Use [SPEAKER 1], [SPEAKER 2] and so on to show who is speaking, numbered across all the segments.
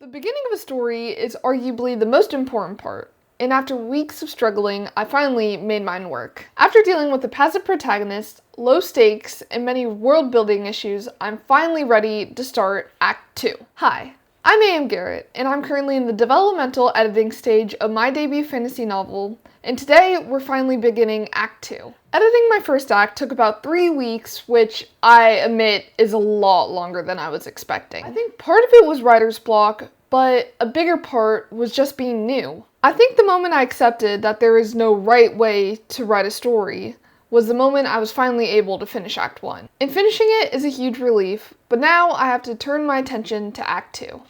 [SPEAKER 1] The beginning of a story is arguably the most important part, and after weeks of struggling, I finally made mine work. After dealing with the passive protagonist, low stakes, and many world-building issues, I'm finally ready to start Act 2. Hi, I'm A.M. Garrett, and I'm currently in the developmental editing stage of my debut fantasy novel, and today we're finally beginning Act 2. Editing my first act took about 3 weeks, which I admit is a lot longer than I was expecting. I think part of it was writer's block, but a bigger part was just being new. I think the moment I accepted that there is no right way to write a story was the moment I was finally able to finish Act 1. And finishing it is a huge relief, but now I have to turn my attention to Act 2.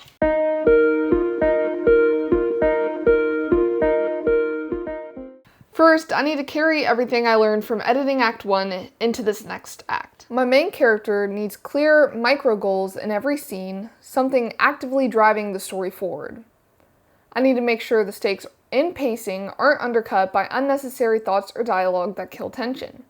[SPEAKER 1] First, I need to carry everything I learned from editing Act 1 into this next act. My main character needs clear micro goals in every scene, something actively driving the story forward. I need to make sure the stakes and pacing aren't undercut by unnecessary thoughts or dialogue that kill tension.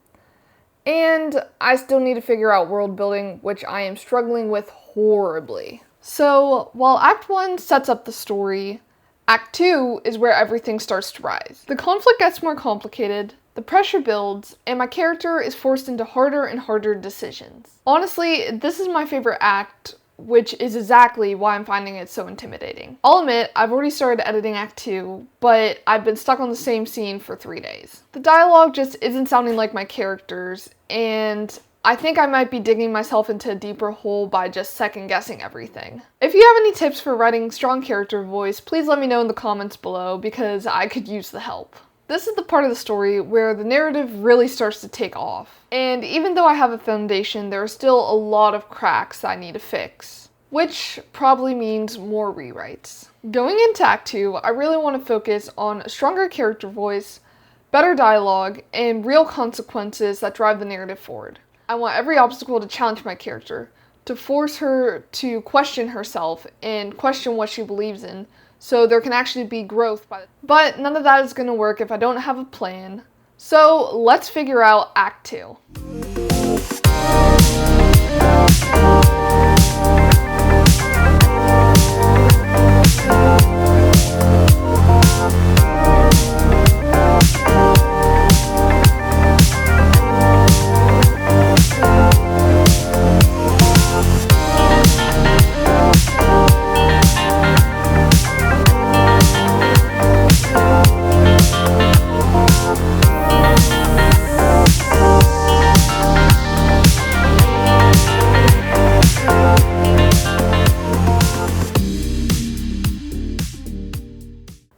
[SPEAKER 1] And I still need to figure out world building, which I am struggling with horribly. So, while Act 1 sets up the story, Act 2 is where everything starts to rise. The conflict gets more complicated, the pressure builds, and my character is forced into harder and harder decisions. Honestly, this is my favorite act, which is exactly why I'm finding it so intimidating. I'll admit, I've already started editing Act 2, but I've been stuck on the same scene for 3 days. The dialogue just isn't sounding like my characters, and I think I might be digging myself into a deeper hole by just second-guessing everything. If you have any tips for writing strong character voice, please let me know in the comments below, because I could use the help. This is the part of the story where the narrative really starts to take off. And even though I have a foundation, there are still a lot of cracks I need to fix, which probably means more rewrites. Going into Act 2, I really want to focus on a stronger character voice, better dialogue, and real consequences that drive the narrative forward. I want every obstacle to challenge my character, to force her to question herself and question what she believes in, so there can actually be growth. But none of that is going to work if I don't have a plan. So let's figure out Act 2.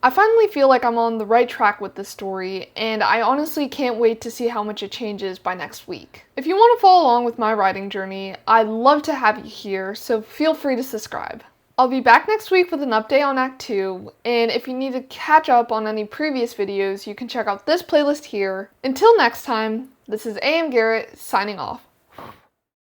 [SPEAKER 1] I finally feel like I'm on the right track with this story, and I honestly can't wait to see how much it changes by next week. If you want to follow along with my writing journey, I'd love to have you here, so feel free to subscribe. I'll be back next week with an update on Act 2, and if you need to catch up on any previous videos, you can check out this playlist here. Until next time, this is A.M. Garrett signing off.